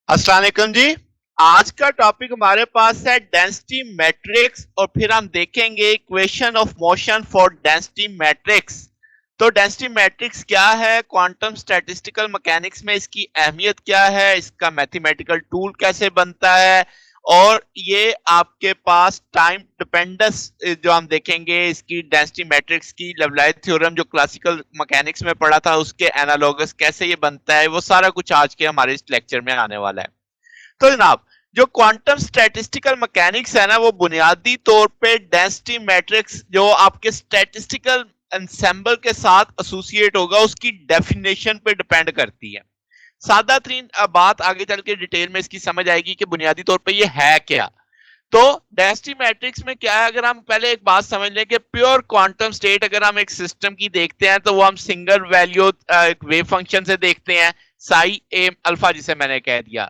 अस्सलाम वालेकुम जी। आज का टॉपिक हमारे पास है डेंसिटी मैट्रिक्स और फिर हम देखेंगे equation of motion for density matrix. तो डेंसिटी मैट्रिक्स क्या है, क्वांटम स्टैटिस्टिकल मैकेनिक्स में इसकी अहमियत क्या है, इसका मैथमेटिकल टूल कैसे बनता है, और ये आपके पास टाइम डिपेंडेंस जो हम देखेंगे इसकी डेंसिटी मैट्रिक्स की लेवलाइज थ्योरम जो क्लासिकल मैकेनिक्स में पढ़ा था उसके एनालॉगस कैसे ये बनता है, वो सारा कुछ आज के हमारे इस लेक्चर में आने वाला है। तो जनाब, जो क्वांटम स्टैटिस्टिकल मैकेनिक्स है ना, वो बुनियादी तौर पे डेंसिटी मैट्रिक्स जो आपके स्टैटिस्टिकल एंसेंबल के साथ एसोसिएट होगा उसकी डेफिनेशन पे डिपेंड करती है। सादा तरीन बात आगे चल के डिटेल में इसकी समझ आएगी कि बुनियादी तौर पे ये है क्या। तो डेंसिटी मैट्रिक्स में क्या है, अगर हम पहले एक बात समझ लें कि प्योर क्वांटम स्टेट अगर हम एक सिस्टम की देखते हैं तो वो हम सिंगल वैल्यू वेव फंक्शन से देखते हैं, साई ए अल्फा जिसे मैंने कह दिया।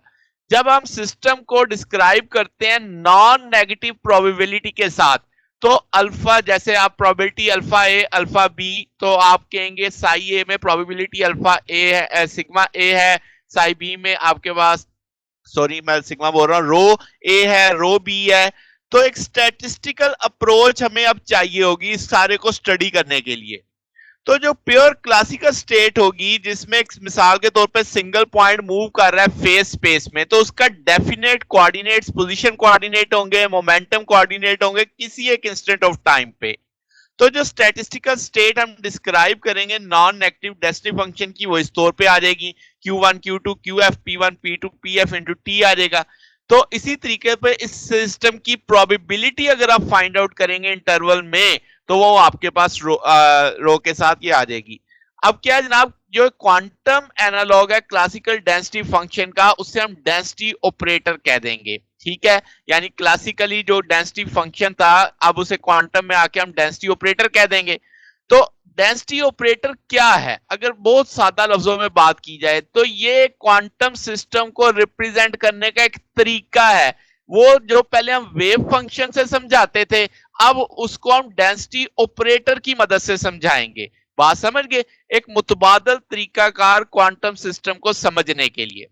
जब हम सिस्टम को डिस्क्राइब करते हैं नॉन नेगेटिव प्रोबेबिलिटी के साथ, तो अल्फा जैसे आप प्रोबेबिलिटी अल्फा ए अल्फा बी, तो आप कहेंगे साई ए में प्रोबेबिलिटी अल्फा ए है, सिग्मा ए है, साई बी में आपके पास, सॉरी मैं सिग्मा बोल रहा हूँ, रो ए है, रो बी है। तो एक स्टैटिस्टिकल अप्रोच हमें अब चाहिए होगी इस सारे को स्टडी करने के लिए। तो जो प्योर क्लासिकल स्टेट होगी जिसमें मिसाल के तौर पे सिंगल पॉइंट मूव कर रहा है फेस स्पेस में, तो उसका डेफिनेट कोऑर्डिनेट्स पोजीशन कोऑर्डिनेट होंगे, मोमेंटम कोऑर्डिनेट होंगे किसी एक इंस्टेंट ऑफ टाइम पे। तो जो स्टैटिस्टिकल स्टेट हम डिस्क्राइब करेंगे नॉन नेगेटिव डेंसिटी फंक्शन की, वो इस तौर पे आ जाएगी Q1 Q2 QF P1 P2 PF into t आ जाएगा। तो इसी तरीके पे इस सिस्टम की प्रोबेबिलिटी अगर आप फाइंड आउट करेंगे इंटरवल में, तो वो आपके पास रो के साथ ये आ जाएगी। अब क्या है जनाब, जो क्वांटम एनालॉग है क्लासिकल डेंसिटी फंक्शन का, उससे हम डेंसिटी ऑपरेटर कह देंगे। ठीक है, यानी क्लासिकली जो डेंसिटी फंक्शन था अब उसे क्वांटम में आके हम डेंसिटी ऑपरेटर कह देंगे। तो डेंसिटी ऑपरेटर क्या है, अगर बहुत सादा लफ्जों में बात की जाए तो ये क्वांटम सिस्टम को रिप्रेजेंट करने का एक तरीका है। वो जो पहले हम वेव फंक्शन से समझाते थे, अब उसको हम डेंसिटी ऑपरेटर की मदद से समझाएंगे। बात समझ गए, एक मुतबादल तरीकाकार क्वांटम सिस्टम को समझने के लिए।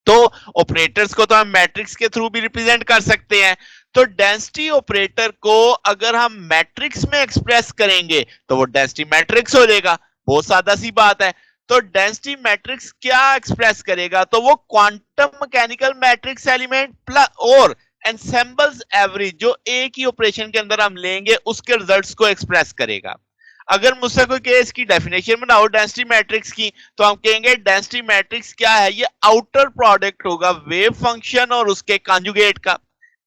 तो ऑपरेटर्स को तो हम मैट्रिक्स के थ्रू भी रिप्रेजेंट कर सकते हैं। तो डेंसिटी ऑपरेटर को अगर हम मैट्रिक्स में एक्सप्रेस करेंगे तो वो डेंसिटी मैट्रिक्स हो जाएगा। बहुत सादा सी बात है। तो डेंसिटी मैट्रिक्स क्या एक्सप्रेस करेगा, तो वो quantum mechanical matrix element plus और एनसेम्बल्स एवरेज जो एक ही ऑपरेशन के अंदर हम लेंगे उसके रिजल्ट्स को एक्सप्रेस करेगा। अगर मुझसे कोई कहे इसकी डेफिनेशन बनाओ डेंसिटी मैट्रिक्स की, तो हम कहेंगे डेंसिटी मैट्रिक्स क्या है, ये आउटर प्रोडक्ट होगा वेव फंक्शन और उसके कॉन्जुगेट का।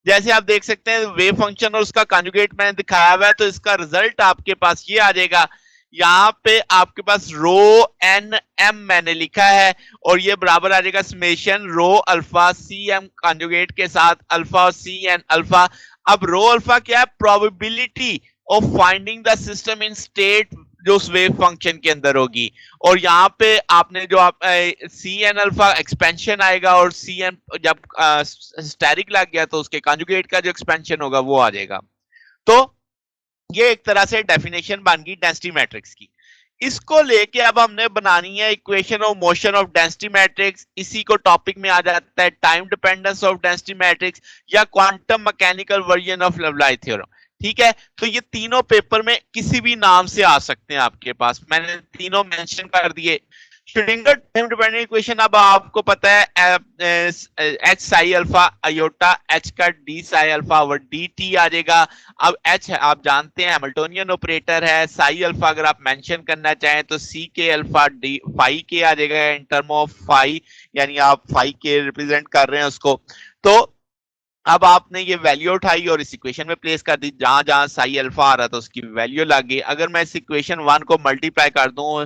जैसे आप देख सकते हैं वेव फंक्शन और उसका कॉन्जुगेट मैंने दिखाया हुआ है, तो इसका रिजल्ट आपके पास ये आ जाएगा। यहाँ पे आपके पास रो एन एम मैंने लिखा है, और ये बराबर आ जाएगा summation rho alpha c m conjugate के साथ अल्फा और सी एन अल्फा। अब रो अल्फा क्या है, probability of finding the system in state जो उस वेव फंक्शन के अंदर होगी। और यहाँ पे आपने जो आप सी एन अल्फा एक्सपेंशन आएगा, और सी एन जब स्टेरिक लग गया तो उसके कॉन्जुगेट का जो एक्सपेंशन होगा वो आ जाएगा। तो ये एक तरह से डेफिनेशन बन गई डेंसिटी मैट्रिक्स की। इसको लेके अब हमने बनानी है equation of motion of density matrix. इसी को टॉपिक में आ जाता है time dependence of density matrix या quantum mechanical version of Liouville theorem. ठीक है, तो ये तीनों पेपर में किसी भी नाम से आ सकते हैं आपके पास, मैंने तीनों मेंशन कर दिए। श्रोडिंगर टाइम डिपेंडेंट इक्वेशन, अब आपको पता है H psi alpha iota H का d psi alpha over d t आ जाएगा। अब एच आप जानते हैं हैमिल्टोनियन ऑपरेटर है, साई अल्फा अगर आप मेंशन करना चाहें तो सी के अल्फा डी फाई के आ जाएगा इन टर्म ऑफ फाई, यानी आप फाई के रिप्रेजेंट कर रहे हैं उसको। तो अब आपने ये वैल्यू उठाई और इस इक्वेशन में प्लेस कर दी, जहां जहां साई अल्फा आ रहा था उसकी वैल्यू लग गई। अगर मैं इस इक्वेशन 1 को मल्टीप्लाई कर दूं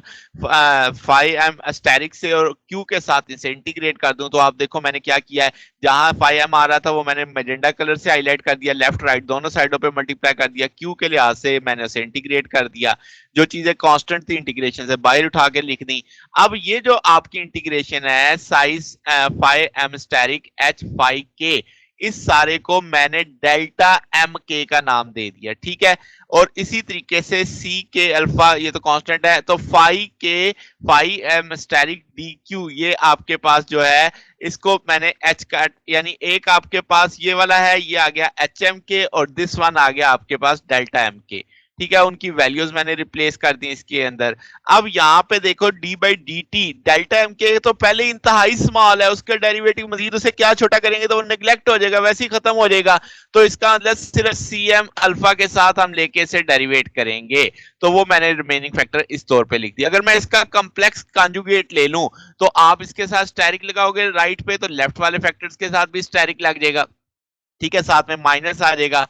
फाइव एम स्टेरिक से और क्यू के साथ इसे इंटीग्रेट कर दूं, तो आप देखो मैंने क्या किया है, जहां फाइव एम आ रहा था वो मैंने मेजेंडा कलर से हाईलाइट कर दिया, लेफ्ट राइट दोनों साइडों पे मल्टीप्लाई कर दिया, क्यू के लिहाज से मैंने उसे इंटीग्रेट कर दिया। जो चीजें कांस्टेंट थी इंटीग्रेशन से बाहर उठा के लिख दी। अब ये जो आपकी इंटीग्रेशन है psi five m asterisk h five के, इस सारे को मैंने डेल्टा एम के का नाम दे दिया, ठीक है। और इसी तरीके से सी के अल्फा ये तो कांस्टेंट है, तो phi m asterisk d q ये आपके पास जो है इसको मैंने एच का यानी एक आपके पास ये वाला है, ये आ गया एच एम के और दिस वन आ गया आपके पास डेल्टा एम के, ठीक है। उनकी वैल्यूज मैंने रिप्लेस कर दी इसके अंदर। अब यहाँ पे देखो d by d t delta m के तो पहले इंतहाई स्मॉल है, उसका डेरिवेटिव मजीद उसे क्या छोटा करेंगे तो वो नेग्लेक्ट हो जाएगा, वैसे ही खत्म हो जाएगा। तो इसका मतलब सिर्फ सी एम अल्फा के साथ हम लेके इसे डेरिवेट करेंगे, तो वो मैंने रिमेनिंग फैक्टर इस तौर पे लिख दिया। अगर मैं इसका कम्प्लेक्स कॉन्जुगेट ले लूं तो आप इसके साथ स्टेरिक लगाओगे राइट पे, तो लेफ्ट वाले फैक्टर्स के साथ भी स्टेरिक लग जाएगा, ठीक है, साथ में माइनस आ जाएगा।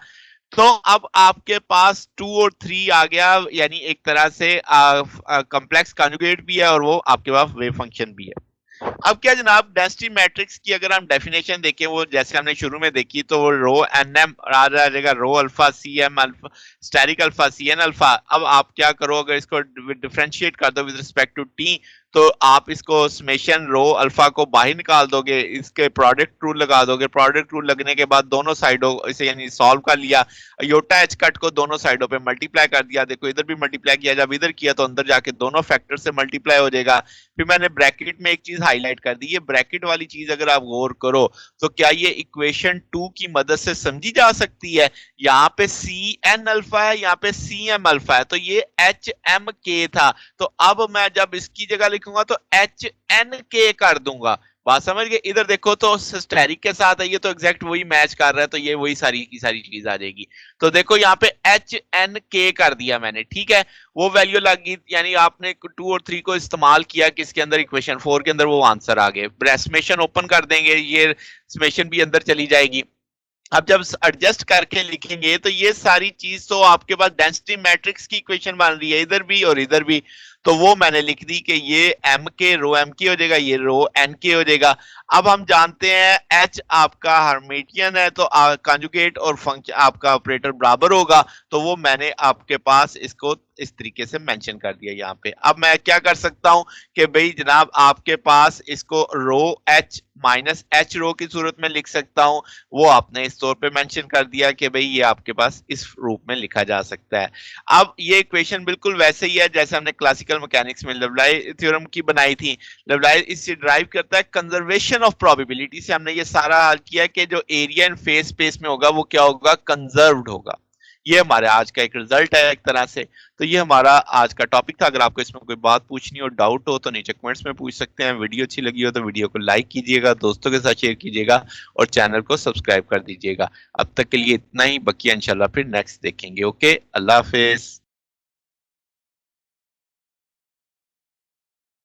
तो अब आपके पास 2 और 3 आ गया, यानी एक तरह से कॉम्प्लेक्स कॉन्जुगेट भी है और वो आपके पास वेव फंक्शन भी है। अब क्या जनाब, डेंसिटी मैट्रिक्स की अगर हम डेफिनेशन देखें, वो जैसे हमने शुरू में देखी, तो वो रो एन एम आ जाएगा, rho alpha c m alpha asterisk alpha c n alpha. अब आप क्या करो, अगर इसको डिफरेंशिएट कर दो विद रिस्पेक्ट टू टी, तो आप इसको समेशन रो अल्फा को बाहर निकाल दोगे, इसके प्रोडक्ट रूल लगा दोगे, प्रोडक्ट रूल लगने के बाद दोनों साइडों इसे यानी सॉल्व कर लिया, योटा एच कट को दोनों साइडों पे मल्टीप्लाई कर दिया, देखो इधर भी मल्टीप्लाई किया, जब इधर किया तो अंदर जाके दोनों फैक्टर से मल्टीप्लाई हो जाएगा। फिर मैंने ब्रैकेट में एक चीज हाईलाइट कर दी, ये ब्रैकेट वाली चीज अगर आप गौर करो तो क्या ये इक्वेशन 2 की मदद से समझी जा सकती है। यहाँ पे सी एन अल्फा है, यहाँ पे सी एम अल्फा है, तो ये एच एम के था, तो अब मैं जब इसकी जगह लिखूंगा तो एच एन के कर दूंगा। बात समझ गए। इधर देखो तो स्टेरिक के साथ है, ये तो एग्जैक्ट वही मैच कर रहा है, तो ये वही सारी की सारी चीज आ जाएगी। तो देखो यहाँ पे एच एन के कर दिया मैंने, ठीक है, वो वैल्यू लग गई, यानी आपने 2 और 3 को इस्तेमाल किया किसके अंदर, इक्वेशन 4 के अंदर, वो आंसर आ गए। समेशन ओपन कर देंगे, ये समेशन भी अंदर चली जाएगी। अब जब एडजस्ट करके लिखेंगे तो ये सारी चीज तो आपके पास डेंसिटी मैट्रिक्स की इक्वेशन बन रही है, इधर भी और इधर भी, तो वो मैंने लिख दी कि ये एम के रो एम के हो जाएगा, ये रो एन के हो जाएगा। अब हम जानते हैं एच आपका हर्मिटियन है, तो कंजुगेट और फंक्शन आपका ऑपरेटर बराबर होगा, तो वो मैंने आपके पास इसको इस तरीके से मेंशन कर दिया यहाँ पे। अब मैं क्या कर सकता हूं कि भाई जनाब आपके पास इसको रो एच माइनस एच रो की सूरत में लिख सकता हूं, वो आपने इस तौर पे मेंशन कर दिया कि भाई ये आपके पास इस रूप में लिखा जा सकता है। अब ये इक्वेशन बिल्कुल वैसे ही है जैसे हमने क्लासिकल मैकेनिक्स में लेवलाइज थ्योरम की बनाई थी। लेवलाइज इससे ड्राइव करता है कंजर्वेशन ऑफ प्रोबेबिलिटी से, हमने ये सारा हल किया कि जो एरिया एंड फेज स्पेस में होगा वो क्या होगा, कंजर्व्ड होगा। ये हमारे आज का एक रिजल्ट है एक तरह से। तो ये हमारा आज का टॉपिक था। अगर आपको इसमें कोई बात पूछनी हो, डाउट हो, तो नीचे कमेंट्स में पूछ सकते हैं। वीडियो अच्छी लगी हो तो वीडियो को लाइक कीजिएगा, दोस्तों के साथ शेयर कीजिएगा और चैनल को सब्सक्राइब कर दीजिएगा। अब तक के लिए इतना ही, बकिया इंशाल्लाह फिर नेक्स्ट देखेंगे। ओके, अल्लाह हाफिज।